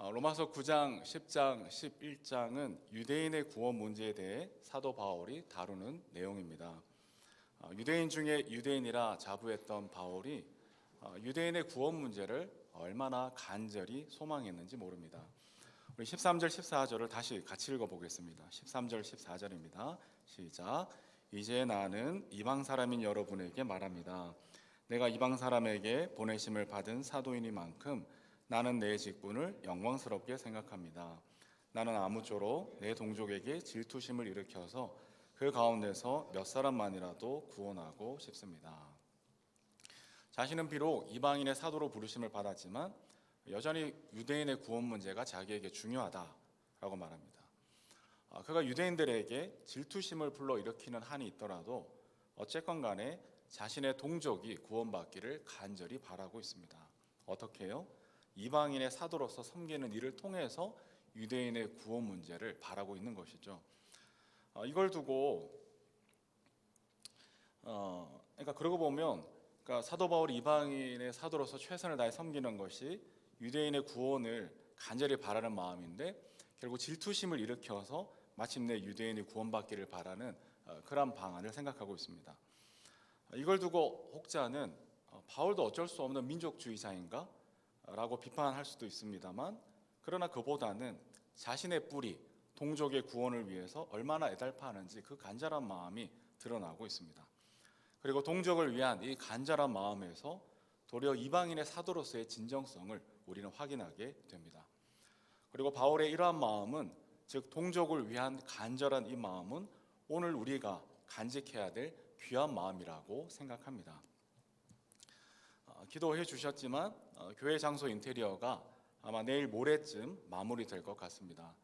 로마서 9장, 10장, 11장은 유대인의 구원 문제에 대해 사도 바울이 다루는 내용입니다. 유대인 중에 유대인이라 자부했던 바울이 유대인의 구원 문제를 얼마나 간절히 소망했는지 모릅니다. 우리 13절, 14절을 다시 같이 읽어보겠습니다. 13절, 14절입니다. 시작. 이제 나는 이방 사람인 여러분에게 말합니다. 내가 이방 사람에게 보내심을 받은 사도이니만큼 나는 내 직분을 영광스럽게 생각합니다. 나는 아무쪼록 내 동족에게 질투심을 일으켜서 그 가운데서 몇 사람만이라도 구원하고 싶습니다. 자신은 비록 이방인의 사도로 부르심을 받았지만 여전히 유대인의 구원 문제가 자기에게 중요하다라고 말합니다. 그가 유대인들에게 질투심을 불러일으키는 한이 있더라도 어쨌건 간에 자신의 동족이 구원받기를 간절히 바라고 있습니다. 어떻게 해요? 이방인의 사도로서 섬기는 일을 통해서 유대인의 구원 문제를 바라고 있는 것이죠. 이걸 두고 그러니까 그러고 보면 사도 바울이 이방인의 사도로서 최선을 다해 섬기는 것이 유대인의 구원을 간절히 바라는 마음인데 결국 질투심을 일으켜서 마침내 유대인이 구원받기를 바라는 그런 방안을 생각하고 있습니다. 이걸 두고 혹자는 바울도 어쩔 수 없는 민족주의자인가? 라고 비판할 수도 있습니다만, 그러나 그보다는 자신의 뿌리, 동족의 구원을 위해서 얼마나 애달파하는지 그 간절한 마음이 드러나고 있습니다. 그리고 동족을 위한 이 간절한 마음에서 도리어 이방인의 사도로서의 진정성을 우리는 확인하게 됩니다. 그리고 바울의 이러한 마음은, 즉 동족을 위한 간절한 이 마음은 오늘 우리가 간직해야 될 귀한 마음이라고 생각합니다. 기도해 주셨지만 교회 장소 인테리어가 아마 내일 모레쯤 마무리될 것 같습니다.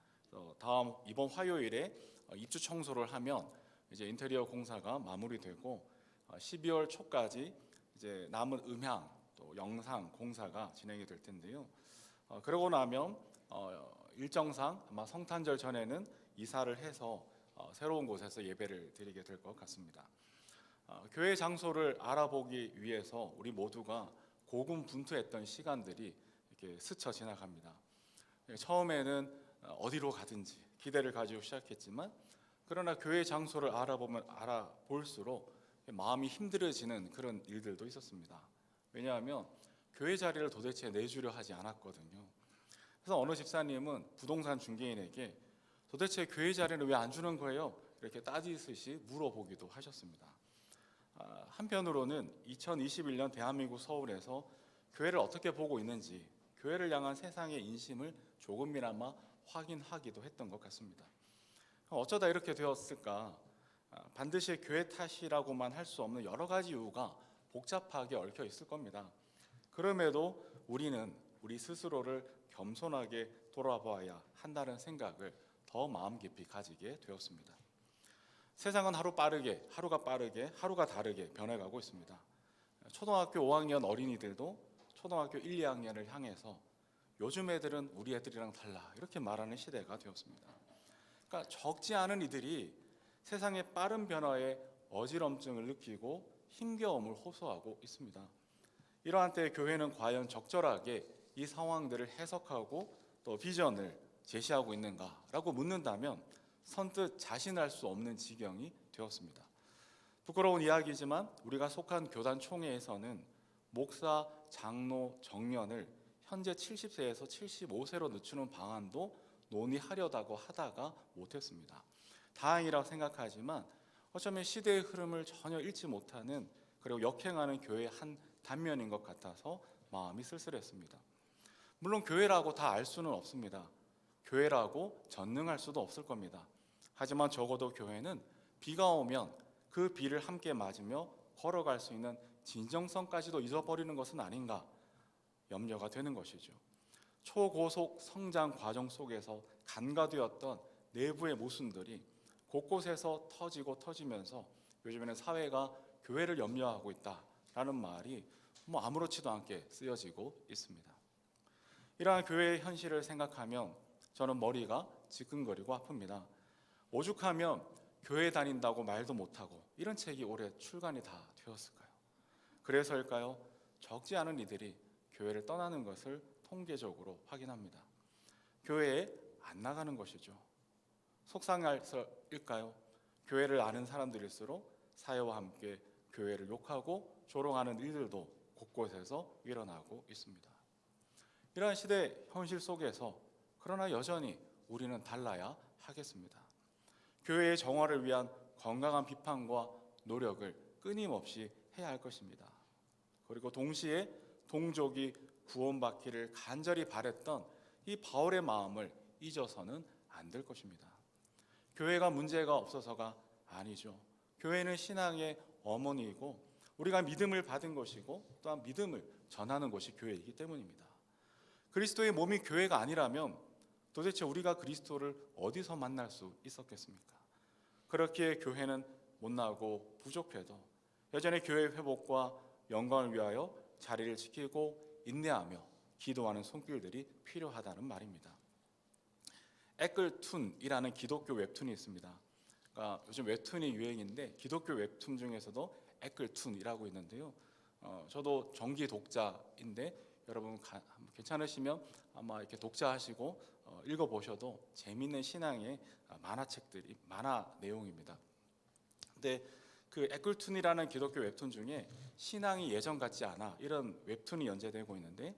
이번 화요일에 입주 청소를 하면 이제 인테리어 공사가 마무리되고 12월 초까지 이제 남은 음향 또 영상 공사가 진행이 될 텐데요. 그러고 나면 일정상 아마 성탄절 전에는 이사를 해서 새로운 곳에서 예배를 드리게 될 것 같습니다. 교회 장소를 알아보기 위해서 우리 모두가 고군분투했던 시간들이 이렇게 스쳐 지나갑니다. 처음에는 어디로 가든지 기대를 가지고 시작했지만, 그러나 교회 장소를 알아볼수록 마음이 힘들어지는 그런 일들도 있었습니다. 왜냐하면 교회 자리를 도대체 내주려 하지 않았거든요. 그래서 어느 집사님은 부동산 중개인에게 도대체 교회 자리는 왜 안 주는 거예요? 이렇게 따지듯이 물어보기도 하셨습니다. 한편으로는 2021년 대한민국 서울에서 교회를 어떻게 보고 있는지, 교회를 향한 세상의 인심을 조금이나마 확인하기도 했던 것 같습니다. 어쩌다 이렇게 되었을까? 반드시 교회 탓이라고만 할 수 없는 여러 가지 이유가 복잡하게 얽혀 있을 겁니다. 그럼에도 우리는 우리 스스로를 겸손하게 돌아봐야 한다는 생각을 더 마음 깊이 가지게 되었습니다. 세상은 하루가 빠르게 하루가 다르게 변해가고 있습니다. 초등학교 5학년 어린이들도 초등학교 1, 2학년을 향해서 요즘 애들은 우리 애들이랑 달라 이렇게 말하는 시대가 되었습니다. 그러니까 적지 않은 이들이 세상의 빠른 변화에 어지럼증을 느끼고 힘겨움을 호소하고 있습니다. 이러한 때 교회는 과연 적절하게 이 상황들을 해석하고 또 비전을 제시하고 있는가라고 묻는다면 선뜻 자신할 수 없는 지경이 되었습니다. 부끄러운 이야기지만 우리가 속한 교단 총회에서는 목사, 장로, 정년을 현재 70세에서 75세로 늦추는 방안도 논의하려다고 하다가 못했습니다. 다행이라고 생각하지만 어쩌면 시대의 흐름을 전혀 읽지 못하는, 그리고 역행하는 교회의 한 단면인 것 같아서 마음이 쓸쓸했습니다. 물론 교회라고 다 알 수는 없습니다. 교회라고 전능할 수도 없을 겁니다. 하지만 적어도 교회는 비가 오면 그 비를 함께 맞으며 걸어갈 수 있는 진정성까지도 잊어버리는 것은 아닌가 염려가 되는 것이죠. 초고속 성장 과정 속에서 간과되었던 내부의 모순들이 곳곳에서 터지면서 요즘에는 사회가 교회를 염려하고 있다라는 말이 아무렇지도 않게 쓰여지고 있습니다. 이러한 교회의 현실을 생각하면 저는 머리가 지끈거리고 아픕니다. 오죽하면 교회 다닌다고 말도 못하고 이런 책이 올해 출간이 다 되었을까요? 그래서일까요? 적지 않은 이들이 교회를 떠나는 것을 통계적으로 확인합니다. 교회에 안 나가는 것이죠. 속상할까요? 교회를 아는 사람들일수록 사회와 함께 교회를 욕하고 조롱하는 일들도 곳곳에서 일어나고 있습니다. 이러한 시대 현실 속에서 그러나 여전히 우리는 달라야 하겠습니다. 교회의 정화를 위한 건강한 비판과 노력을 끊임없이 해야 할 것입니다. 그리고 동시에 동족이 구원받기를 간절히 바랬던 이 바울의 마음을 잊어서는 안 될 것입니다. 교회가 문제가 없어서가 아니죠. 교회는 신앙의 어머니이고 우리가 믿음을 받은 것이고 또한 믿음을 전하는 것이 교회이기 때문입니다. 그리스도의 몸이 교회가 아니라면 도대체 우리가 그리스도를 어디서 만날 수 있었겠습니까? 그렇기에 교회는 못나고 부족해도 여전히 교회 회복과 영광을 위하여 자리를 지키고 인내하며 기도하는 손길들이 필요하다는 말입니다. 에클툰이라는 기독교 웹툰이 있습니다. 그러니까 요즘 웹툰이 유행인데 기독교 웹툰 중에서도 에클툰이라고 있는데요. 저도 정기 독자인데 여러분 괜찮으시면 아마 이렇게 독자하시고 읽어보셔도 재미있는 신앙의 만화책들이 만화 내용입니다. 근데 그 에클툰이라는 기독교 웹툰 중에 신앙이 예전 같지 않아 이런 웹툰이 연재되고 있는데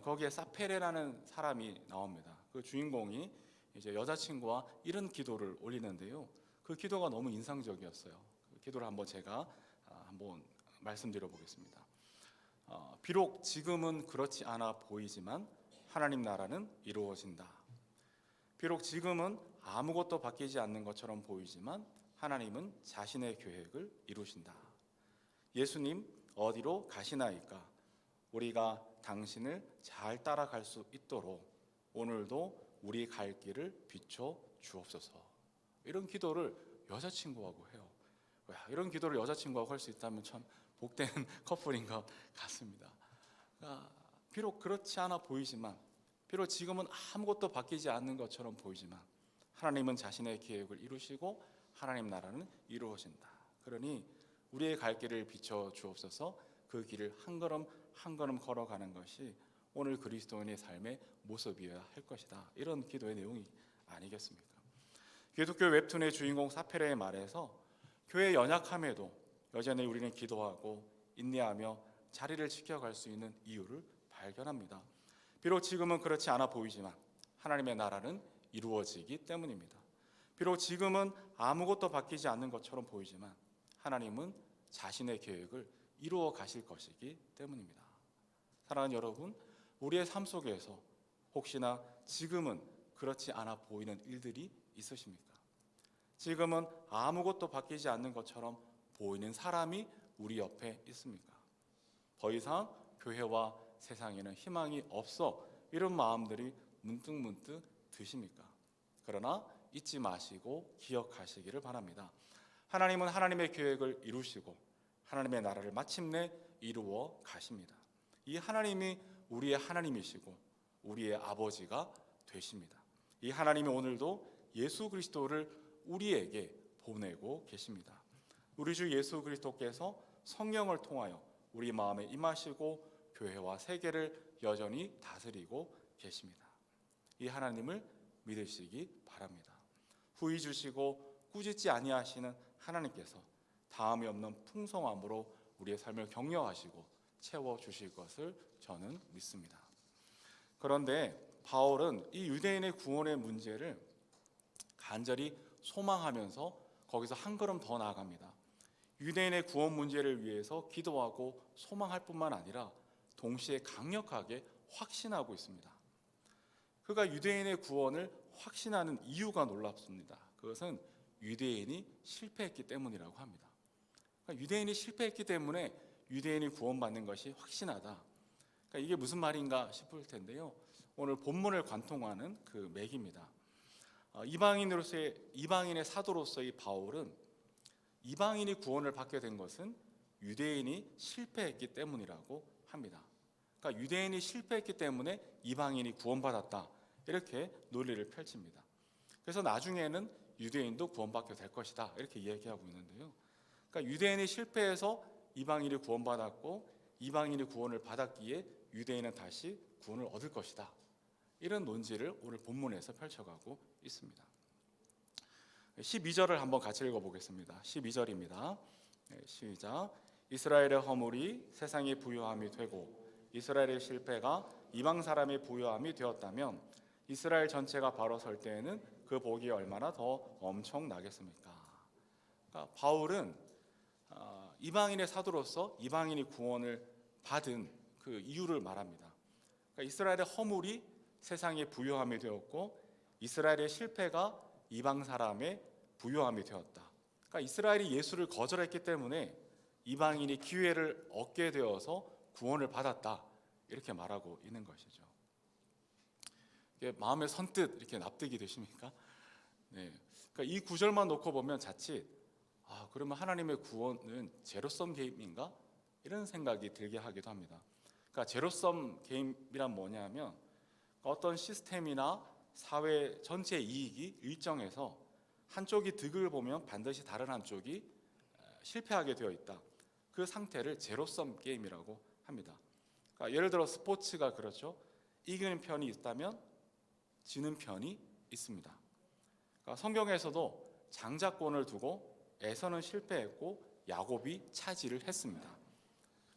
거기에 사페레라는 사람이 나옵니다. 그 주인공이 이제 여자친구와 이런 기도를 올리는데요. 그 기도가 너무 인상적이었어요. 그 기도를 한번 제가 한번 말씀드려 보겠습니다. 비록 지금은 그렇지 않아 보이지만 하나님 나라는 이루어진다. 비록 지금은 아무것도 바뀌지 않는 것처럼 보이지만 하나님은 자신의 계획을 이루신다. 예수님 어디로 가시나이까? 우리가 당신을 잘 따라갈 수 있도록 오늘도 우리 갈 길을 비춰 주옵소서. 이런 기도를 여자친구하고 해요. 이런 기도를 여자친구하고 할 수 있다면 참 복된 커플인 것 같습니다. 비록 그렇지 않아 보이지만, 비록 지금은 아무것도 바뀌지 않는 것처럼 보이지만 하나님은 자신의 계획을 이루시고 하나님 나라는 이루어진다. 그러니 우리의 갈 길을 비춰 주옵소서. 그 길을 한 걸음 한 걸음 걸어가는 것이 오늘 그리스도인의 삶의 모습이어야 할 것이다. 이런 기도의 내용이 아니겠습니까? 기독교 웹툰의 주인공 사페레의 말에서 교회 연약함에도 여전히 우리는 기도하고 인내하며 자리를 지켜갈 수 있는 이유를 발견합니다. 비록 지금은 그렇지 않아 보이지만 하나님의 나라는 이루어지기 때문입니다. 비록 지금은 아무것도 바뀌지 않는 것처럼 보이지만 하나님은 자신의 계획을 이루어 가실 것이기 때문입니다. 사랑하는 여러분, 우리의 삶 속에서 혹시나 지금은 그렇지 않아 보이는 일들이 있으십니까? 지금은 아무것도 바뀌지 않는 것처럼 보이는 사람이 우리 옆에 있습니까? 더 이상 교회와 세상에는 희망이 없어, 이런 마음들이 문득문득 드십니까? 그러나 잊지 마시고 기억하시기를 바랍니다. 하나님은 하나님의 계획을 이루시고 하나님의 나라를 마침내 이루어 가십니다. 이 하나님이 우리의 하나님이시고 우리의 아버지가 되십니다. 이 하나님이 오늘도 예수 그리스도를 우리에게 보내고 계십니다. 우리 주 예수 그리스도께서 성령을 통하여 우리 마음에 임하시고 교회와 세계를 여전히 다스리고 계십니다. 이 하나님을 믿으시기 바랍니다. 후히 주시고 꾸짖지 아니하시는 하나님께서 다함이 없는 풍성함으로 우리의 삶을 격려하시고 채워주실 것을 저는 믿습니다. 그런데 바울은 이 유대인의 구원의 문제를 간절히 소망하면서 거기서 한 걸음 더 나아갑니다. 유대인의 구원 문제를 위해서 기도하고 소망할 뿐만 아니라 동시에 강력하게 확신하고 있습니다. 그가 유대인의 구원을 확신하는 이유가 놀랍습니다. 그것은 유대인이 실패했기 때문이라고 합니다. 그러니까 유대인이 실패했기 때문에 유대인이 구원받는 것이 확신하다. 그러니까 이게 무슨 말인가 싶을 텐데요. 오늘 본문을 관통하는 그 맥입니다. 이방인의 사도로서의 바울은 이방인이 구원을 받게 된 것은 유대인이 실패했기 때문이라고 합니다. 그러니까 유대인이 실패했기 때문에 이방인이 구원받았다, 이렇게 논리를 펼칩니다. 그래서 나중에는 유대인도 구원받게 될 것이다, 이렇게 이야기하고 있는데요. 그러니까 유대인이 실패해서 이방인이 구원받았고 이방인이 구원을 받았기에 유대인은 다시 구원을 얻을 것이다, 이런 논지를 오늘 본문에서 펼쳐가고 있습니다. 12절을 한번 같이 읽어보겠습니다. 12절입니다. 시작. 이스라엘의 허물이 세상의 부요함이 되고 이스라엘의 실패가 이방 사람의 부요함이 되었다면 이스라엘 전체가 바로 설 때에는 그 복이 얼마나 더 엄청나겠습니까? 그러니까 바울은 이방인의 사도로서 이방인이 구원을 받은 그 이유를 말합니다. 그러니까 이스라엘의 허물이 세상의 부요함이 되었고 이스라엘의 실패가 이방 사람의 부요함이 되었다. 그러니까 이스라엘이 예수를 거절했기 때문에 이방인이 기회를 얻게 되어서 구원을 받았다, 이렇게 말하고 있는 것이죠. 이게 마음에 선뜻 이렇게 납득이 되십니까? 네. 그러니까 이 구절만 놓고 보면 자칫 그러면 하나님의 구원은 제로섬 게임인가? 이런 생각이 들게 하기도 합니다. 그러니까 제로섬 게임이란 뭐냐면 어떤 시스템이나 사회 전체 이익이 일정해서 한쪽이 득을 보면 반드시 다른 한쪽이 실패하게 되어 있다. 그 상태를 제로섬 게임이라고 합니다. 그러니까 예를 들어 스포츠가 그렇죠. 이기는 편이 있다면 지는 편이 있습니다. 그러니까 성경에서도 장자권을 두고 에서는 실패했고 야곱이 차지를 했습니다.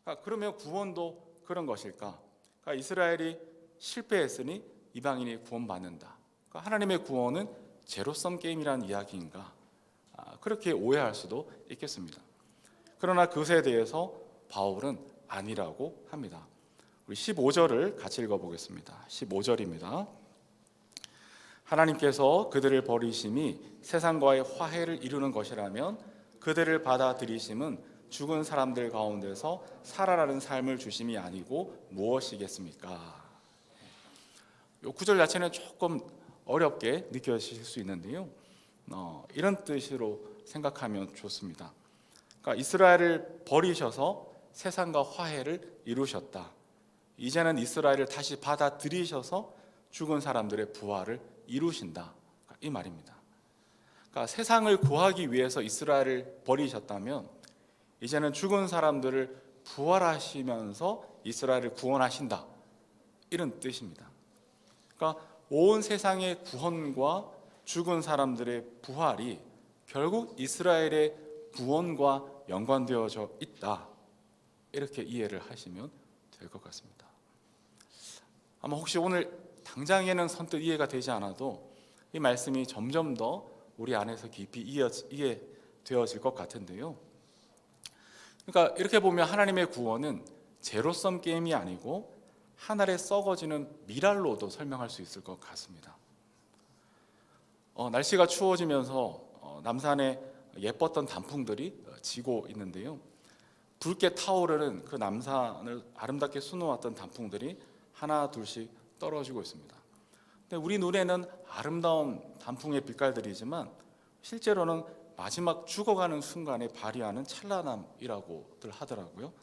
그러니까 그러면 구원도 그런 것일까? 그러니까 이스라엘이 실패했으니 이방인이 구원받는다. 그러니까 하나님의 구원은 제로섬 게임이라는 이야기인가? 그렇게 오해할 수도 있겠습니다. 그러나 그것에 대해서 바울은 아니라고 합니다. 우리 15절을 같이 읽어보겠습니다. 15절입니다. 하나님께서 그들을 버리심이 세상과의 화해를 이루는 것이라면 그들을 받아들이심은 죽은 사람들 가운데서 살아나는 삶을 주심이 아니고 무엇이겠습니까? 이 구절 자체는 조금 어렵게 느껴지실 수 있는데요. 이런 뜻으로 생각하면 좋습니다. 그러니까 이스라엘을 버리셔서 세상과 화해를 이루셨다. 이제는 이스라엘을 다시 받아들이셔서 죽은 사람들의 부활을 이루신다, 이 말입니다. 그러니까 세상을 구하기 위해서 이스라엘을 버리셨다면 이제는 죽은 사람들을 부활하시면서 이스라엘을 구원하신다, 이런 뜻입니다. 그러니까 온 세상의 구원과 죽은 사람들의 부활이 결국 이스라엘의 구원과 연관되어져 있다, 이렇게 이해를 하시면 될 것 같습니다. 아마 혹시 오늘 당장에는 선뜻 이해가 되지 않아도 이 말씀이 점점 더 우리 안에서 깊이 이해되어질 것 같은데요. 그러니까 이렇게 보면 하나님의 구원은 제로섬 게임이 아니고 하늘에 썩어지는 미랄로도 설명할 수 있을 것 같습니다. 날씨가 추워지면서 남산에 예뻤던 단풍들이 지고 있는데요. 붉게 타오르는 그 남산을 아름답게 수놓았던 단풍들이 하나 둘씩 떨어지고 있습니다. 근데 우리 눈에는 아름다운 단풍의 빛깔들이지만 실제로는 마지막 죽어가는 순간에 발휘하는 찬란함이라고들 하더라고요.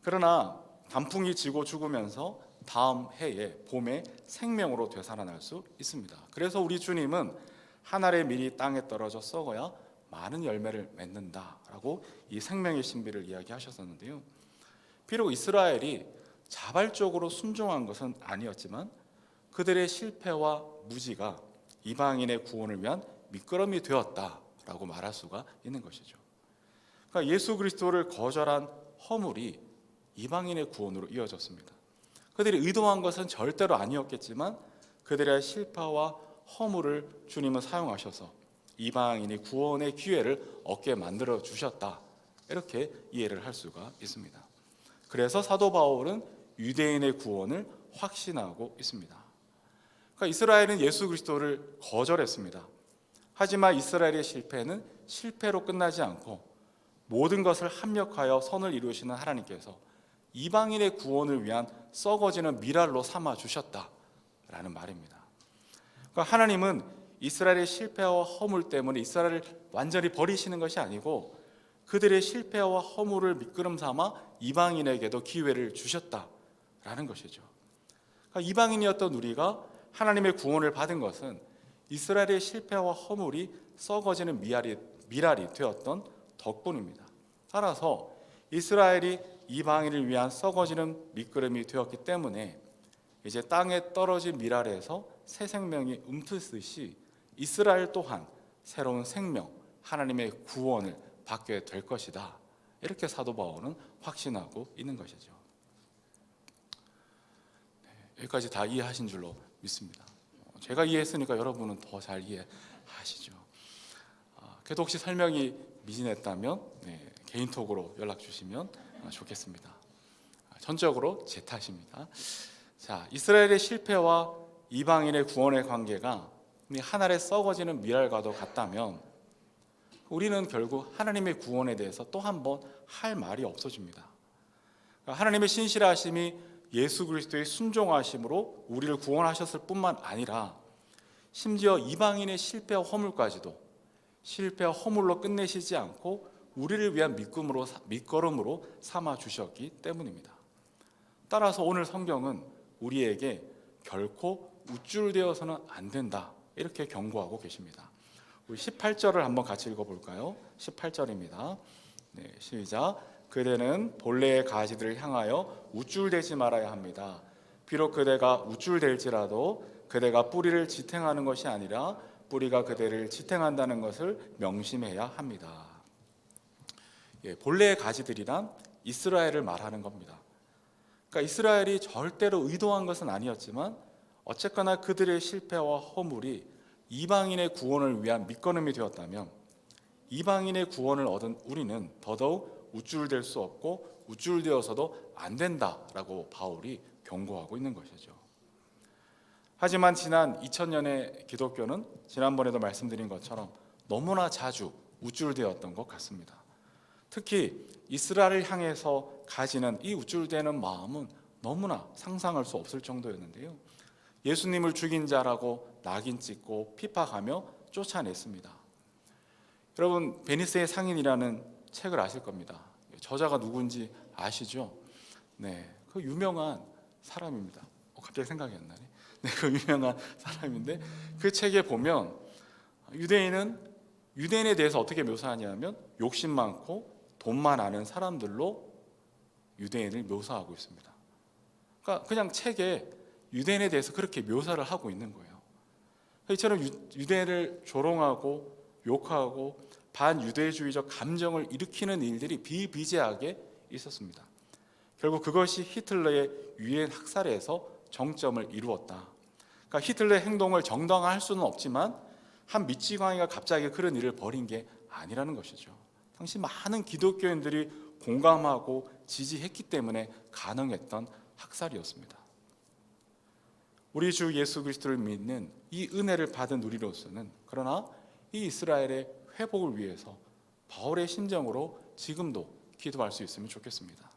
그러나 단풍이 지고 죽으면서 다음 해에 봄에 생명으로 되살아날 수 있습니다. 그래서 우리 주님은 한 알의 밀이 땅에 떨어져 썩어야 많은 열매를 맺는다라고 이 생명의 신비를 이야기하셨었는데요. 비록 이스라엘이 자발적으로 순종한 것은 아니었지만 그들의 실패와 무지가 이방인의 구원을 위한 미끄럼이 되었다라고 말할 수가 있는 것이죠. 그러니까 예수 그리스도를 거절한 허물이 이방인의 구원으로 이어졌습니다. 그들이 의도한 것은 절대로 아니었겠지만 그들의 실패와 허물을 주님은 사용하셔서 이방인이 구원의 기회를 얻게 만들어 주셨다, 이렇게 이해를 할 수가 있습니다. 그래서 사도 바울은 유대인의 구원을 확신하고 있습니다. 그러니까 이스라엘은 예수 그리스도를 거절했습니다. 하지만 이스라엘의 실패는 실패로 끝나지 않고 모든 것을 합력하여 선을 이루시는 하나님께서 이방인의 구원을 위한 썩어지는 미랄로 삼아 주셨다라는 말입니다. 그러니까 하나님은 이스라엘의 실패와 허물 때문에 이스라엘을 완전히 버리시는 것이 아니고 그들의 실패와 허물을 미끄럼 삼아 이방인에게도 기회를 주셨다라는 것이죠. 그러니까 이방인이었던 우리가 하나님의 구원을 받은 것은 이스라엘의 실패와 허물이 썩어지는 미랄이 되었던 덕분입니다. 따라서 이스라엘이 이방인을 위한 썩어지는 미끄럼이 되었기 때문에 이제 땅에 떨어진 밀알에서 새 생명이 움트듯이 이스라엘 또한 새로운 생명, 하나님의 구원을 받게 될 것이다. 이렇게 사도 바울은 확신하고 있는 것이죠. 여기까지 다 이해하신 줄로 믿습니다. 제가 이해했으니까 여러분은 더 잘 이해하시죠. 그래도 혹시 설명이 미진했다면 개인톡으로 연락 주시면 좋겠습니다. 전적으로 제 탓입니다. 자, 이스라엘의 실패와 이방인의 구원의 관계가 한 알에 썩어지는 밀알과도 같다면 우리는 결국 하나님의 구원에 대해서 또 한 번 할 말이 없어집니다. 하나님의 신실하심이 예수 그리스도의 순종하심으로 우리를 구원하셨을 뿐만 아니라 심지어 이방인의 실패와 허물까지도 실패와 허물로 끝내시지 않고 우리를 위한 밑거름으로 삼아 주셨기 때문입니다. 따라서 오늘 성경은 우리에게 결코 우쭐되어서는 안 된다, 이렇게 경고하고 계십니다. 우리 18절을 한번 같이 읽어볼까요? 18절입니다. 시작. 그대는 본래의 가지들을 향하여 우쭐대지 말아야 합니다. 비록 그대가 우쭐댈지라도 그대가 뿌리를 지탱하는 것이 아니라 뿌리가 그대를 지탱한다는 것을 명심해야 합니다. 본래의 가지들이란 이스라엘을 말하는 겁니다. 그러니까 이스라엘이 절대로 의도한 것은 아니었지만 어쨌거나 그들의 실패와 허물이 이방인의 구원을 위한 밑거름이 되었다면 이방인의 구원을 얻은 우리는 더더욱 우쭐댈 수 없고 우쭐되어서도 안 된다라고 바울이 경고하고 있는 것이죠. 하지만 지난 2000년의 기독교는 지난번에도 말씀드린 것처럼 너무나 자주 우쭐대었던 것 같습니다. 특히 이스라엘을 향해서 가지는 이 우쭐대는 마음은 너무나 상상할 수 없을 정도였는데요. 예수님을 죽인 자라고 낙인 찍고 핍박하며 쫓아냈습니다. 여러분, 베니스의 상인이라는 책을 아실 겁니다. 저자가 누군지 아시죠? 그 유명한 사람입니다. 갑자기 생각이 안 나네. 그 유명한 사람인데 그 책에 보면 유대인에 대해서 어떻게 묘사하냐면 욕심 많고 돈만 아는 사람들로 유대인을 묘사하고 있습니다. 그러니까 그냥 책에 유대인에 대해서 그렇게 묘사를 하고 있는 거예요. 이처럼 유대인을 조롱하고 욕하고 반유대주의적 감정을 일으키는 일들이 비비재하게 있었습니다. 결국 그것이 히틀러의 유엔 학살에서 정점을 이루었다. 그러니까 히틀러의 행동을 정당화할 수는 없지만 한 미치광이가 갑자기 그런 일을 벌인 게 아니라는 것이죠. 당시 많은 기독교인들이 공감하고 지지했기 때문에 가능했던 학살이었습니다. 우리 주 예수 그리스도를 믿는 이 은혜를 받은 우리로서는 그러나 이 이스라엘의 회복을 위해서 바울의 심정으로 지금도 기도할 수 있으면 좋겠습니다.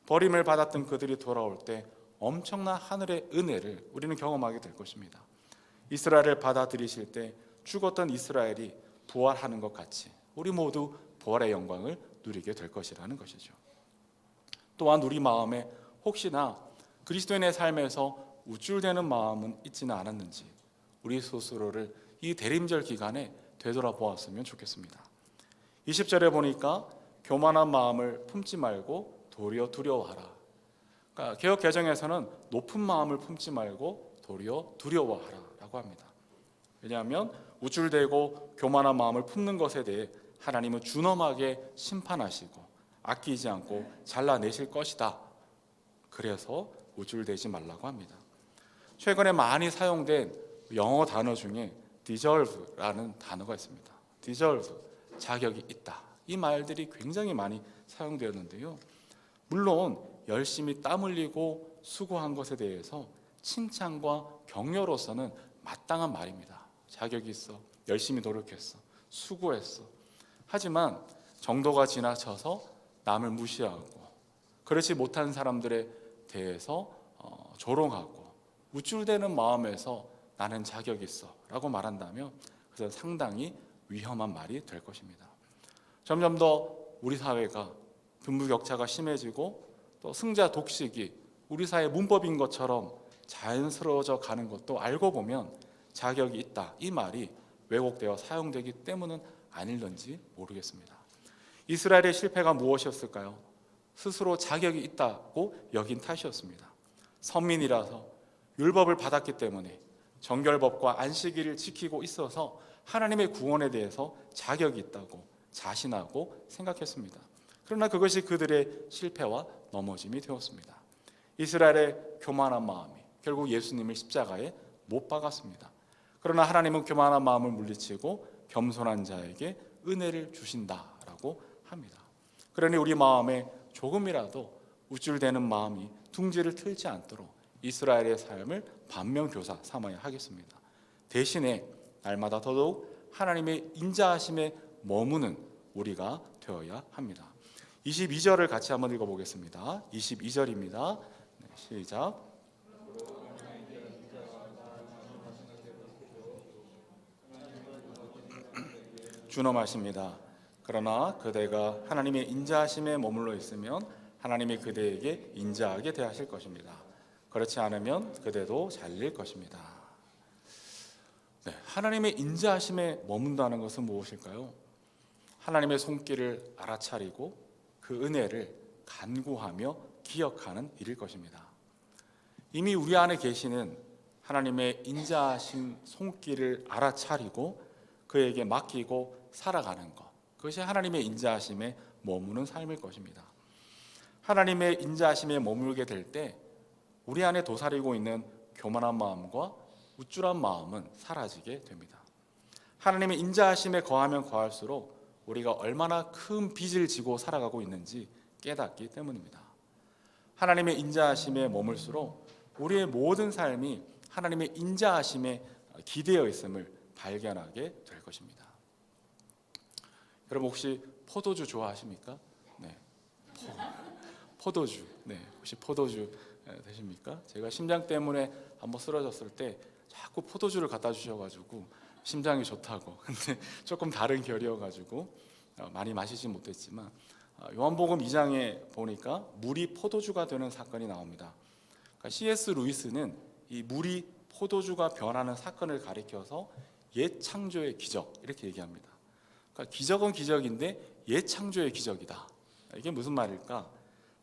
버림을 받았던 그들이 돌아올 때 엄청난 하늘의 은혜를 우리는 경험하게 될 것입니다. 이스라엘을 받아들이실 때 죽었던 이스라엘이 부활하는 것 같이 우리 모두 부활의 영광을 누리게 될 것이라는 것이죠. 또한 우리 마음에 혹시나 그리스도인의 삶에서 우쭐대는 마음은 있지는 않았는지 우리 스스로를 이 대림절 기간에 되돌아보았으면 좋겠습니다. 20절에 보니까 교만한 마음을 품지 말고 도리어 두려워하라. 그러니까 개역 개정에서는 높은 마음을 품지 말고 도리어 두려워하라라고 합니다. 왜냐하면 우쭐대고 교만한 마음을 품는 것에 대해 하나님은 준엄하게 심판하시고 아끼지 않고 잘라내실 것이다. 그래서 우쭐대지 말라고 합니다. 최근에 많이 사용된 영어 단어 중에 deserve라는 단어가 있습니다. deserve, 자격이 있다. 이 말들이 굉장히 많이 사용되었는데요. 물론 열심히 땀 흘리고 수고한 것에 대해서 칭찬과 격려로서는 마땅한 말입니다. 자격이 있어, 열심히 노력했어, 수고했어. 하지만 정도가 지나쳐서 남을 무시하고 그렇지 못한 사람들에 대해서 조롱하고 우쭐대는 마음에서 나는 자격이 있어 라고 말한다면 그것은 상당히 위험한 말이 될 것입니다. 점점 더 우리 사회가 빈부격차가 심해지고 또 승자 독식이 우리 사회 문법인 것처럼 자연스러워져 가는 것도 알고 보면 자격이 있다 이 말이 왜곡되어 사용되기 때문은 아닐런지 모르겠습니다. 이스라엘의 실패가 무엇이었을까요? 스스로 자격이 있다고 여긴 탓이었습니다. 선민이라서 율법을 받았기 때문에 정결법과 안식일을 지키고 있어서 하나님의 구원에 대해서 자격이 있다고 자신하고 생각했습니다. 그러나 그것이 그들의 실패와 넘어짐이 되었습니다. 이스라엘의 교만한 마음이 결국 예수님을 십자가에 못 박았습니다. 그러나 하나님은 교만한 마음을 물리치고 겸손한 자에게 은혜를 주신다라고 합니다. 그러니 우리 마음에 조금이라도 우쭐대는 마음이 둥지를 틀지 않도록 이스라엘의 삶을 반면교사 삼아야 하겠습니다. 대신에 날마다 더더욱 하나님의 인자하심에 머무는 우리가 되어야 합니다. 22절을 같이 한번 읽어보겠습니다. 22절입니다. 시작. 준엄하십니다. 그러나 그대가 하나님의 인자하심에 머물러 있으면 하나님이 그대에게 인자하게 대하실 것입니다. 그렇지 않으면 그대도 잘릴 것입니다. 네, 하나님의 인자하심에 머문다는 것은 무엇일까요? 하나님의 손길을 알아차리고 그 은혜를 간구하며 기억하는 일일 것입니다. 이미 우리 안에 계시는 하나님의 인자하신 손길을 알아차리고 그에게 맡기고 살아가는 것, 그것이 하나님의 인자하심에 머무는 삶일 것입니다. 하나님의 인자하심에 머물게 될 때 우리 안에 도사리고 있는 교만한 마음과 우쭐한 마음은 사라지게 됩니다. 하나님의 인자하심에 거하면 거할수록 우리가 얼마나 큰 빚을 지고 살아가고 있는지 깨닫기 때문입니다. 하나님의 인자하심에 머물수록 우리의 모든 삶이 하나님의 인자하심에 기대어 있음을 발견하게 될 것입니다. 여러분 혹시 포도주 좋아하십니까? 네, 포도주. 네, 혹시 포도주 되십니까? 제가 심장 때문에 한번 쓰러졌을 때 자꾸 포도주를 갖다 주셔가지고 심장이 좋다고. 근데 조금 다른 결이어가지고 많이 마시진 못했지만 요한복음 2장에 보니까 물이 포도주가 되는 사건이 나옵니다. 그러니까 C.S. 루이스는 이 물이 포도주가 변하는 사건을 가리켜서 옛 창조의 기적 이렇게 얘기합니다. 그러니까 기적은 기적인데 옛 창조의 기적이다. 이게 무슨 말일까?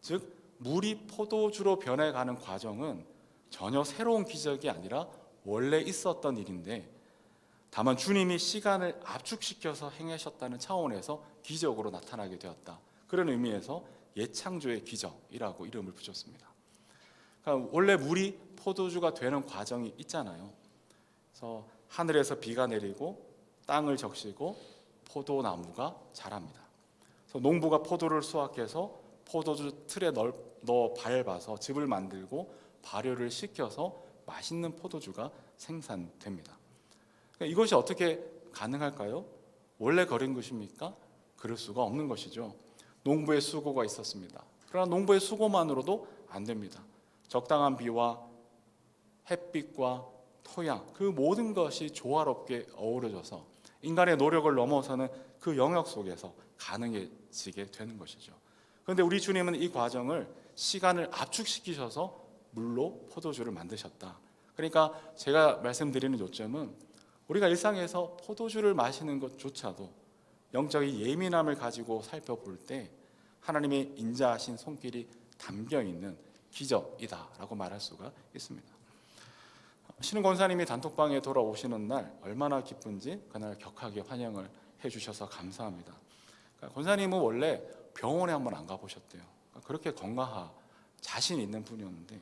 즉 물이 포도주로 변해가는 과정은 전혀 새로운 기적이 아니라 원래 있었던 일인데 다만 주님이 시간을 압축시켜서 행하셨다는 차원에서 기적으로 나타나게 되었다. 그런 의미에서 옛 창조의 기적이라고 이름을 붙였습니다. 그러니까 원래 물이 포도주가 되는 과정이 있잖아요. 그래서 하늘에서 비가 내리고 땅을 적시고 포도나무가 자랍니다. 그래서 농부가 포도를 수확해서 포도주 틀에 넣어 밟아서 즙을 만들고 발효를 시켜서 맛있는 포도주가 생산됩니다. 그러니까 이것이 어떻게 가능할까요? 원래 그런 것입니까? 그럴 수가 없는 것이죠. 농부의 수고가 있었습니다. 그러나 농부의 수고만으로도 안 됩니다. 적당한 비와 햇빛과 토양, 그 모든 것이 조화롭게 어우러져서 인간의 노력을 넘어서는 그 영역 속에서 가능해지게 되는 것이죠. 그런데 우리 주님은 이 과정을 시간을 압축시키셔서 물로 포도주를 만드셨다. 그러니까 제가 말씀드리는 요점은 우리가 일상에서 포도주를 마시는 것조차도 영적인 예민함을 가지고 살펴볼 때 하나님의 인자하신 손길이 담겨 있는 기적이다라고 말할 수가 있습니다. 신은 권사님이 단톡방에 돌아오시는 날 얼마나 기쁜지 그날 격하게 환영을 해주셔서 감사합니다. 그러니까 권사님은 원래 병원에 한번 안 가보셨대요. 그렇게 건강하 자신 있는 분이었는데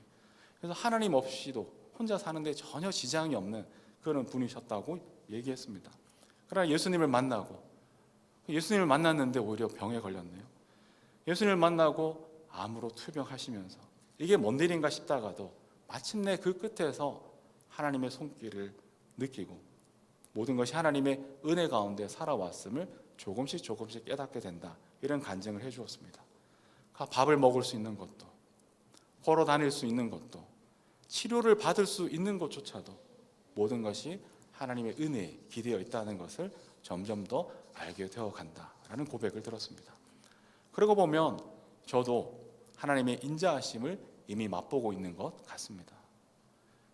그래서 하나님 없이도 혼자 사는데 전혀 지장이 없는 그런 분이셨다고 얘기했습니다. 그러나 예수님을 만났는데 오히려 병에 걸렸네요. 예수님을 만나고 암으로 투병하시면서 이게 뭔 일인가 싶다가도 마침내 그 끝에서 하나님의 손길을 느끼고 모든 것이 하나님의 은혜 가운데 살아왔음을 조금씩 깨닫게 된다. 이런 간증을 해주었습니다. 밥을 먹을 수 있는 것도, 걸어 다닐 수 있는 것도, 치료를 받을 수 있는 것조차도 모든 것이 하나님의 은혜에 기대어 있다는 것을 점점 더 알게 되어 간다라는 고백을 들었습니다. 그러고 보면 저도 하나님의 인자하심을 이미 맛보고 있는 것 같습니다.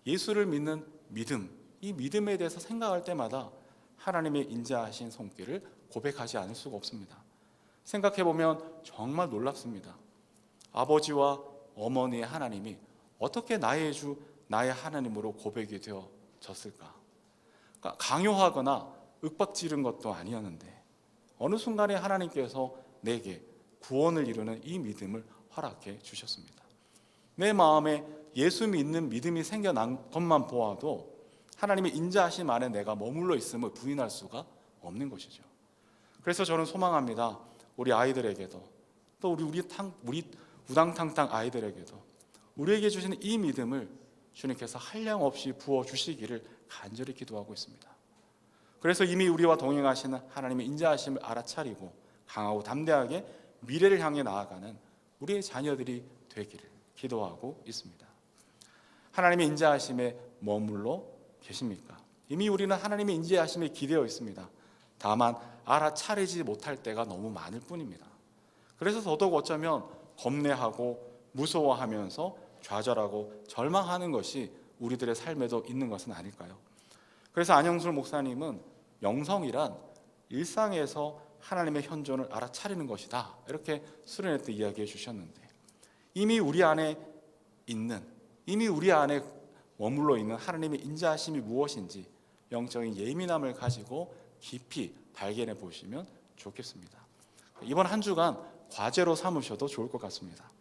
예수를 믿는 믿음, 이 믿음에 대해서 생각할 때마다 하나님의 인자하신 손길을 고백하지 않을 수가 없습니다. 생각해보면 정말 놀랍습니다. 아버지와 어머니의 하나님이 어떻게 나의 주, 나의 하나님으로 고백이 되어졌을까? 그러니까 강요하거나 윽박지른 것도 아니었는데 어느 순간에 하나님께서 내게 구원을 이루는 이 믿음을 허락해 주셨습니다. 내 마음에 예수 믿는 믿음이 생겨난 것만 보아도 하나님의 인자하심 안에 내가 머물러 있음을 부인할 수가 없는 것이죠. 그래서 저는 소망합니다. 우리 아이들에게도 또 우리 우당탕탕 아이들에게도 우리에게 주시는 이 믿음을 주님께서 한량없이 부어주시기를 간절히 기도하고 있습니다. 그래서 이미 우리와 동행하시는 하나님의 인자하심을 알아차리고 강하고 담대하게 미래를 향해 나아가는 우리의 자녀들이 되기를 기도하고 있습니다. 하나님의 인자하심에 머물러 계십니까? 이미 우리는 하나님의 인자하심에 기대어 있습니다. 다만 알아차리지 못할 때가 너무 많을 뿐입니다. 그래서 더더욱 어쩌면 겁내하고 무서워하면서 좌절하고 절망하는 것이 우리들의 삶에도 있는 것은 아닐까요? 그래서 안영술 목사님은 영성이란 일상에서 하나님의 현존을 알아차리는 것이다, 이렇게 수련회 때 이야기해 주셨는데, 이미 우리 안에 머물러 있는 하나님의 인자하심이 무엇인지 영적인 예민함을 가지고 깊이 발견해 보시면 좋겠습니다. 이번 한 주간 과제로 삼으셔도 좋을 것 같습니다.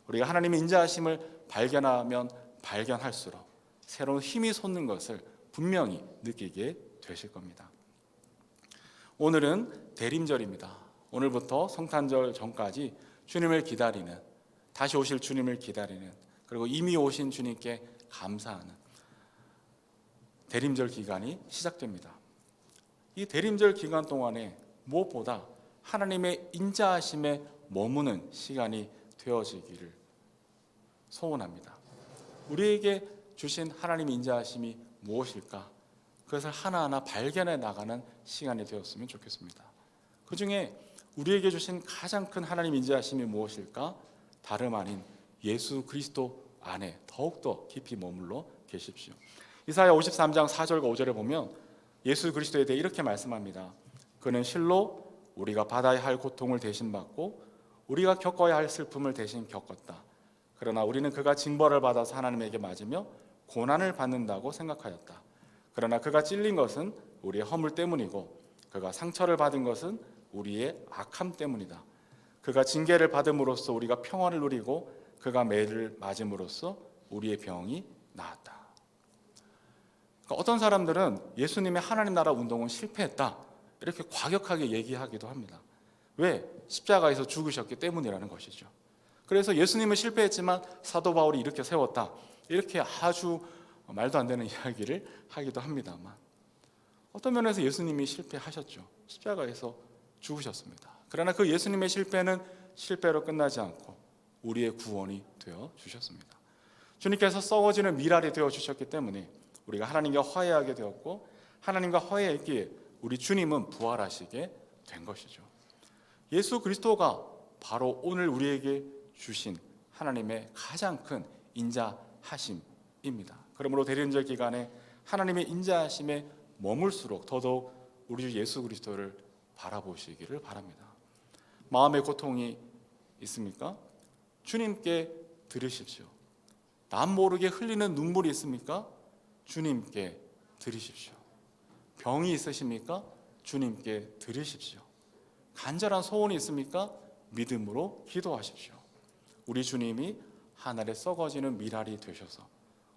우리가 하나님의 인자하심을 발견하면 발견할수록 새로운 힘이 솟는 것을 분명히 느끼게 되실 겁니다. 오늘은 대림절입니다. 오늘부터 성탄절 전까지 주님을 기다리는, 다시 오실 주님을 기다리는, 그리고 이미 오신 주님께 감사하는 대림절 기간이 시작됩니다. 이 대림절 기간 동안에 무엇보다 하나님의 인자하심에 머무는 시간이 되어지기를 소원합니다. 우리에게 주신 하나님의 인자하심이 무엇일까? 그것을 하나하나 발견해 나가는 시간이 되었으면 좋겠습니다. 그 중에 우리에게 주신 가장 큰 하나님 인자하심이 무엇일까? 다름 아닌 예수 그리스도 안에 더욱더 깊이 머물러 계십시오. 이사야 53장 4절과 5절에 보면 예수 그리스도에 대해 이렇게 말씀합니다. 그는 실로 우리가 받아야 할 고통을 대신 받고 우리가 겪어야 할 슬픔을 대신 겪었다. 그러나 우리는 그가 징벌을 받아서 하나님에게 맞으며 고난을 받는다고 생각하였다. 그러나 그가 찔린 것은 우리의 허물 때문이고 그가 상처를 받은 것은 우리의 악함 때문이다. 그가 징계를 받음으로써 우리가 평안을 누리고 그가 매를 맞음으로써 우리의 병이 나았다. 그러니까 어떤 사람들은 예수님의 하나님 나라 운동은 실패했다, 이렇게 과격하게 얘기하기도 합니다. 왜? 십자가에서 죽으셨기 때문이라는 것이죠. 그래서 예수님은 실패했지만 사도 바울이 이렇게 세웠다, 이렇게 아주 말도 안 되는 이야기를 하기도 합니다만, 어떤 면에서 예수님이 실패하셨죠. 십자가에서 죽으셨습니다. 그러나 그 예수님의 실패는 실패로 끝나지 않고 우리의 구원이 되어 주셨습니다. 주님께서 썩어지는 미랄이 되어 주셨기 때문에 우리가 하나님과 화해하게 되었고, 하나님과 화해했기에 우리 주님은 부활하시게 된 것이죠. 예수 그리스도가 바로 오늘 우리에게 주신 하나님의 가장 큰 인자하심입니다. 그러므로 대림절 기간에 하나님의 인자하심에 머물수록 더더욱 우리 주 예수 그리스도를 바라보시기를 바랍니다. 마음의 고통이 있습니까? 주님께 들으십시오. 남 모르게 흘리는 눈물이 있습니까? 주님께 들으십시오. 병이 있으십니까? 주님께 들으십시오. 간절한 소원이 있습니까? 믿음으로 기도하십시오. 우리 주님이 하늘에 썩어지는 미랄이 되셔서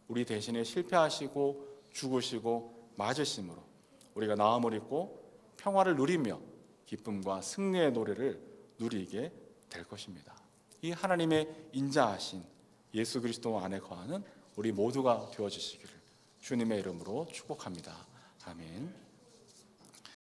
우리 대신에 실패하시고 죽으시고 맞으심으로 우리가 나음을 입고 평화를 누리며 기쁨과 승리의 노래를 누리게 될 것입니다. 이 하나님의 인자하신 예수 그리스도 안에 거하는 우리 모두가 되어주시기를 주님의 이름으로 축복합니다. 아멘.